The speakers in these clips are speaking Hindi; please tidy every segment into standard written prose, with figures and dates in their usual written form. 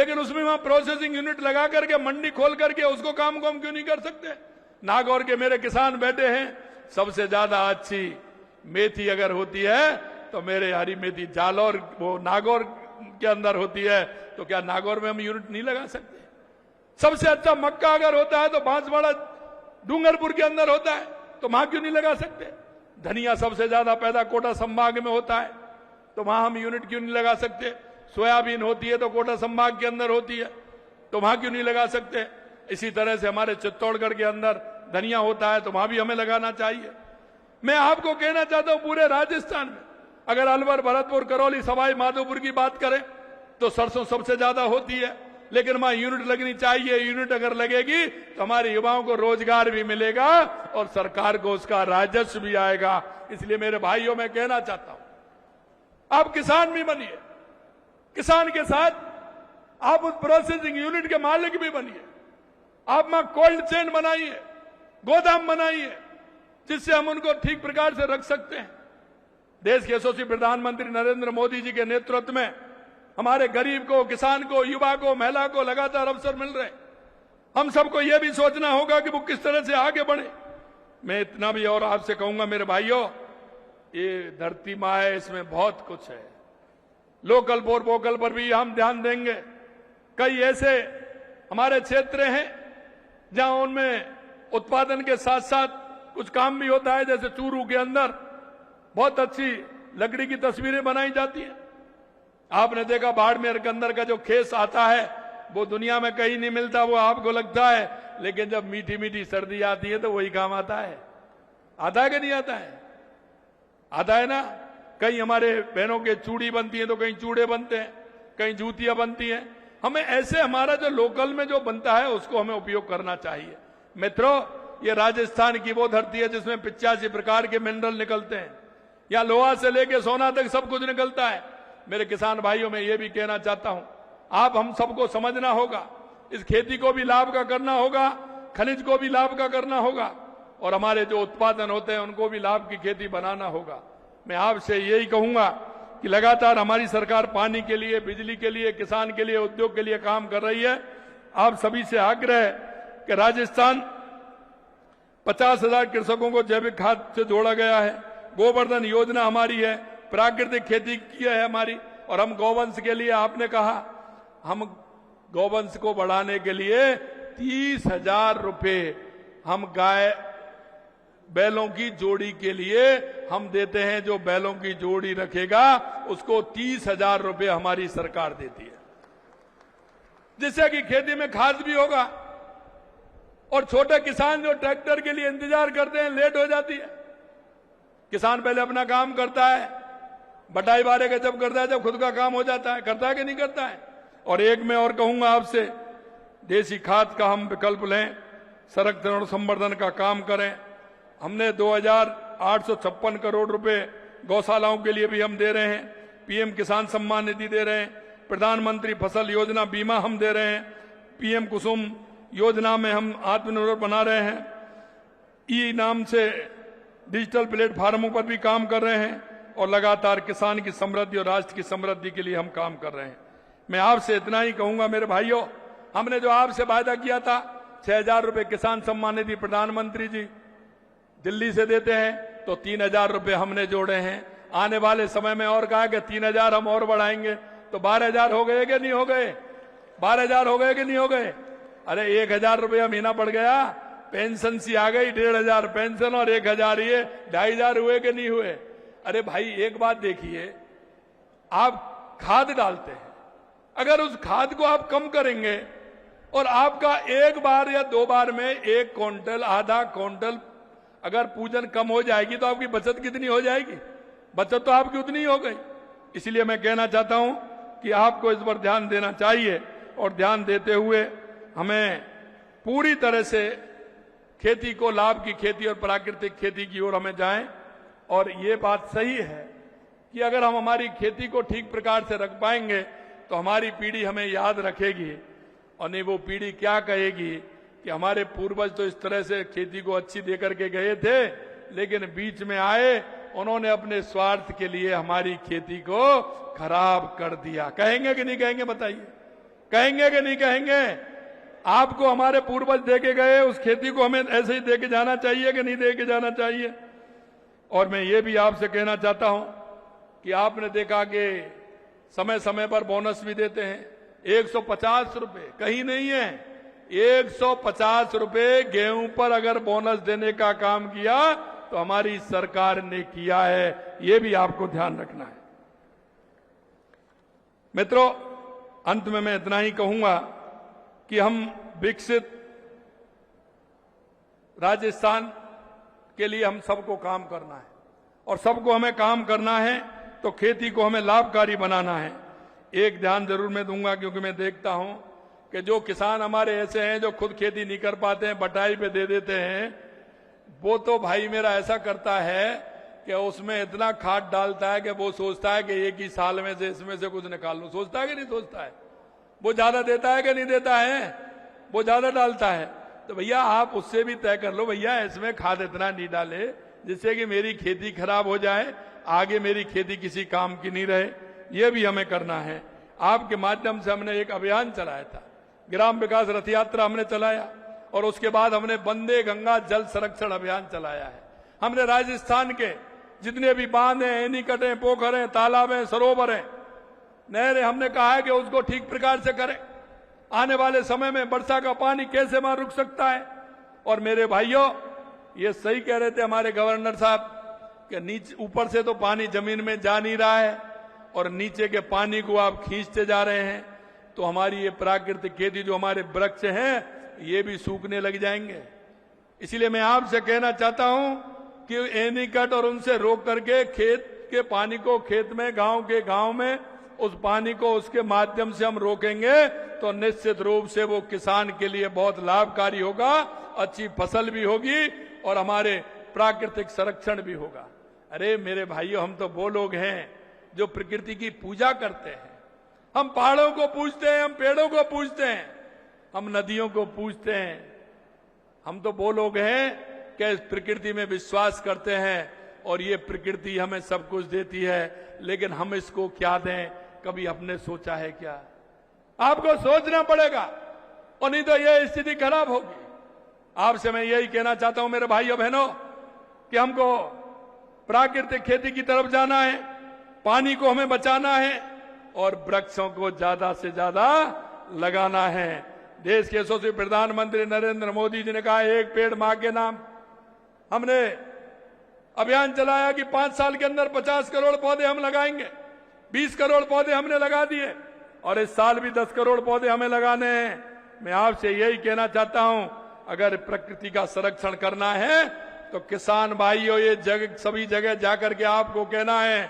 लेकिन उसमें वहां प्रोसेसिंग यूनिट लगा करके मंडी खोल करके उसको काम को हम क्यों नहीं कर सकते? नागौर के मेरे किसान बैठे हैं, सबसे ज्यादा अच्छी मेथी अगर होती है तो मेरे हरी मेथी जालौर वो नागौर के अंदर होती है, तो क्या नागौर में हम यूनिट नहीं लगा सकते? सबसे अच्छा मक्का अगर होता है तो बांसवाड़ा डूंगरपुर के अंदर होता है, तो वहां क्यों नहीं लगा सकते? धनिया सबसे ज्यादा पैदा कोटा संभाग में होता है, तो वहां हम यूनिट क्यों नहीं लगा सकते? सोयाबीन होती है तो कोटा संभाग के अंदर होती है, तो वहां क्यों नहीं लगा सकते? इसी तरह से हमारे चित्तौड़गढ़ के अंदर धनिया होता है तो वहां भी हमें लगाना चाहिए। मैं आपको कहना चाहता हूं पूरे राजस्थान में अगर अलवर, भरतपुर, करौली, सवाई माधोपुर की बात करें तो सरसों सबसे ज्यादा होती है, लेकिन वहां यूनिट लगनी चाहिए। यूनिट अगर लगेगी तो हमारे युवाओं को रोजगार भी मिलेगा और सरकार को उसका राजस्व भी आएगा। इसलिए मेरे भाइयों मैं कहना चाहता हूं आप किसान भी बनिए, किसान के साथ आप उस प्रोसेसिंग यूनिट के मालिक भी बनिए। आप वहां कोल्ड चेन बनाइए, गोदाम बनाइए, जिससे हम उनको ठीक प्रकार से रख सकते हैं। देश के यशस्वी प्रधानमंत्री नरेंद्र मोदी जी के नेतृत्व में हमारे गरीब को, किसान को, युवा को, महिला को लगातार अवसर मिल रहे हैं। हम सबको यह भी सोचना होगा कि वो किस तरह से आगे बढ़े। मैं इतना भी और आपसे कहूंगा मेरे भाइयों, ये धरती माँ है, इसमें बहुत कुछ है। लोकल फॉर वोकल पर भी हम ध्यान देंगे। कई ऐसे हमारे क्षेत्र हैं जहां उनमें उत्पादन के साथ साथ कुछ काम भी होता है, जैसे चूरू के अंदर बहुत अच्छी लकड़ी की तस्वीरें बनाई जाती हैं। आपने देखा बाड़मेर के अंदर का जो खेस आता है वो दुनिया में कहीं नहीं मिलता, वो आपको लगता है, लेकिन जब मीठी मीठी सर्दी आती है तो वही काम आता है। आता है कि नहीं आता है? आता है ना। कहीं हमारे बहनों के चूड़ी बनती है तो कहीं चूड़े बनते हैं, कहीं जूतियां बनती हैं। हमें ऐसे हमारा जो लोकल में जो बनता है उसको हमें उपयोग करना चाहिए। मित्रों, ये राजस्थान की वो धरती है जिसमें 85 प्रकार के मिनरल निकलते हैं। यहाँ लोहा से लेके सोना तक सब कुछ निकलता है। मेरे किसान भाइयों में ये भी कहना चाहता हूं, आप हम सबको समझना होगा, इस खेती को भी लाभ का करना होगा, खनिज को भी लाभ का करना होगा, और हमारे जो उत्पादन होते हैं उनको भी लाभ की खेती बनाना होगा। मैं आपसे यही कहूंगा कि लगातार हमारी सरकार पानी के लिए, बिजली के लिए, किसान के लिए, उद्योग के लिए काम कर रही है। आप सभी से आग्रह है कि राजस्थान 50,000 कृषकों को जैविक खाद से जोड़ा गया है। गोवर्धन योजना हमारी है, प्राकृतिक खेती की है हमारी, और हम गौवंश के लिए, आपने कहा, हम गौवंश को बढ़ाने के लिए 30,000 रुपए हम गाय बैलों की जोड़ी के लिए हम देते हैं। जो बैलों की जोड़ी रखेगा उसको 30,000 रुपए हमारी सरकार देती है, जिससे कि खेती में खाद भी होगा। और छोटे किसान जो ट्रैक्टर के लिए इंतजार करते हैं, लेट हो जाती है। किसान पहले अपना काम करता है, बटाई बारे का जब करता है, जब खुद का काम हो जाता है। करता है कि नहीं करता है? और एक मैं और कहूंगा आपसे, देसी खाद का हम विकल्प लें, संरक्षण और संवर्धन का काम करें। हमने 2,856 करोड़ रुपए गौशालाओं के लिए भी हम दे रहे हैं। पीएम किसान सम्मान निधि दे रहे हैं, प्रधानमंत्री फसल योजना बीमा हम दे रहे हैं, पीएम कुसुम योजना में हम आत्मनिर्भर बना रहे हैं, ई नाम से डिजिटल प्लेटफार्मों पर भी काम कर रहे हैं, और लगातार किसान की समृद्धि और राष्ट्र की समृद्धि के लिए हम काम कर रहे हैं। मैं आपसे इतना ही कहूंगा मेरे भाइयों, हमने जो आपसे वायदा किया था 6,000 रुपए किसान सम्मान निधि प्रधानमंत्री जी दिल्ली से देते हैं, तो 3,000 रुपए हमने जोड़े हैं। आने वाले समय में और कहा कि 3,000 हम और बढ़ाएंगे, तो 12,000 हो गए कि नहीं हो गए? 12,000 हो गए कि नहीं हो गए? अरे 1,000 रुपया महीना पड़ गया, पेंशन सी आ गई, 1,500 पेंशन और 1,000 ये 2,500 हुए कि नहीं हुए? अरे भाई एक बात देखिए, आप खाद डालते हैं, अगर उस खाद को आप कम करेंगे और आपका एक बार या 2 बार में 1 क्विंटल, आधा क्विंटल अगर पूजन कम हो जाएगी तो आपकी बचत कितनी हो जाएगी? बचत तो आपकी उतनी ही हो गई। इसलिए मैं कहना चाहता हूं कि आपको इस पर ध्यान देना चाहिए, और ध्यान देते हुए हमें पूरी तरह से खेती को, लाभ की खेती और प्राकृतिक खेती की ओर हमें जाएं। और ये बात सही है कि अगर हम हमारी खेती को ठीक प्रकार से रख पाएंगे तो हमारी पीढ़ी हमें याद रखेगी, और नहीं वो पीढ़ी क्या कहेगी कि हमारे पूर्वज तो इस तरह से खेती को अच्छी देकर के गए थे, लेकिन बीच में आए, उन्होंने अपने स्वार्थ के लिए हमारी खेती को खराब कर दिया। कहेंगे कि नहीं कहेंगे बताइए? कहेंगे कि नहीं कहेंगे? आपको हमारे पूर्वज दे के गए उस खेती को हमें ऐसे ही दे के जाना चाहिए कि नहीं दे के जाना चाहिए? और मैं ये भी आपसे कहना चाहता हूं कि आपने देखा कि समय समय पर बोनस भी देते हैं। 150 रुपए कहीं नहीं है, 150 रुपए गेहूं पर अगर बोनस देने का काम किया तो हमारी सरकार ने किया है, ये भी आपको ध्यान रखना है। मित्रों, अंत में मैं इतना ही कहूंगा कि हम विकसित राजस्थान के लिए हम सबको काम करना है, और सबको हमें काम करना है तो खेती को हमें लाभकारी बनाना है। एक ध्यान जरूर मैं दूंगा, क्योंकि मैं देखता हूं कि जो किसान हमारे ऐसे हैं जो खुद खेती नहीं कर पाते हैं, बटाई पे दे देते हैं, वो तो भाई मेरा ऐसा करता है कि उसमें इतना खाद डालता है कि वो सोचता है कि एक ही साल में से इसमें से कुछ निकाल लूं। सोचता है कि नहीं सोचता है? वो ज्यादा देता है कि नहीं देता है? वो ज्यादा डालता है। तो भैया आप उससे भी तय कर लो, भैया इसमें खाद इतना नहीं डाले जिससे कि मेरी खेती खराब हो जाए, आगे मेरी खेती किसी काम की नहीं रहे। ये भी हमें करना है। आपके माध्यम से हमने एक अभियान चलाया था, ग्राम विकास रथ यात्रा हमने चलाया, और उसके बाद हमने वंदे गंगा जल संरक्षण अभियान चलाया है। हमने राजस्थान के जितने भी बांध हैं, एनीकट हैं, पोखर हैं, तालाब हैं, सरोवर हैं, नहरें, हमने कहा है कि उसको ठीक प्रकार से करें। आने वाले समय में वर्षा का पानी कैसे वहां रुक सकता है? और मेरे भाइयों, ये सही कह रहे थे हमारे गवर्नर साहब कि नीचे ऊपर से तो पानी जमीन में जा नहीं रहा है और नीचे के पानी को आप खींचते जा रहे हैं, तो हमारी ये प्राकृतिक खेती, जो हमारे वृक्ष हैं, ये भी सूखने लग जाएंगे। इसलिए मैं आपसे कहना चाहता हूं कि एनीकट और उनसे रोक करके खेत के पानी को खेत में, गांव के गांव में उस पानी को उसके माध्यम से हम रोकेंगे तो निश्चित रूप से वो किसान के लिए बहुत लाभकारी होगा, अच्छी फसल भी होगी और हमारे प्राकृतिक संरक्षण भी होगा। अरे मेरे भाइयों, हम तो वो लोग हैं जो प्रकृति की पूजा करते हैं। हम पहाड़ों को पूजते हैं, हम पेड़ों को पूजते हैं, हम नदियों को पूजते हैं। हम तो वो लोग हैं कि प्रकृति में विश्वास करते हैं और ये प्रकृति हमें सब कुछ देती है, लेकिन हम इसको क्या दें, कभी हमने सोचा है क्या? आपको सोचना पड़ेगा, और नहीं तो यह स्थिति खराब होगी। आपसे मैं यही कहना चाहता हूं मेरे भाइयों बहनों कि हमको प्राकृतिक खेती की तरफ जाना है, पानी को हमें बचाना है और वृक्षों को ज्यादा से ज्यादा लगाना है। देश के यशस्वी प्रधानमंत्री नरेंद्र मोदी जी ने कहा, एक पेड़ मां के नाम। हमने अभियान चलाया कि 5 साल के अंदर 50 करोड़ पौधे हम लगाएंगे। 20 करोड़ पौधे हमने लगा दिए और इस साल भी 10 करोड़ पौधे हमें लगाने हैं। मैं आपसे यही कहना चाहता हूं, अगर प्रकृति का संरक्षण करना है तो किसान भाइयों, ये सभी जगह जाकर के आपको कहना है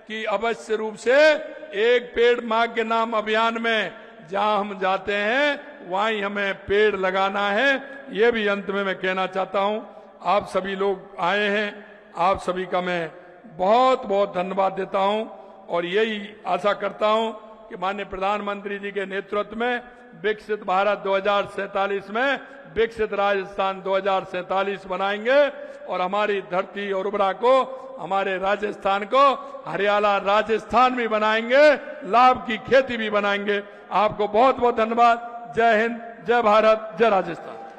कि अवश्य रूप से एक पेड़ मां के नाम अभियान में जहां हम जाते हैं वहीं हमें पेड़ लगाना है। ये भी अंत में मैं कहना चाहता हूं। आप सभी लोग आए हैं, आप सभी का मैं बहुत बहुत धन्यवाद देता हूं और यही आशा करता हूं कि माननीय प्रधानमंत्री जी के नेतृत्व में विकसित भारत 2047 में विकसित राजस्थान 2047 बनाएंगे और हमारी धरती और उर्वरा को, हमारे राजस्थान को हरियाला राजस्थान भी बनाएंगे, लाभ की खेती भी बनाएंगे। आपको बहुत बहुत धन्यवाद। जय हिंद, जय भारत, जय राजस्थान।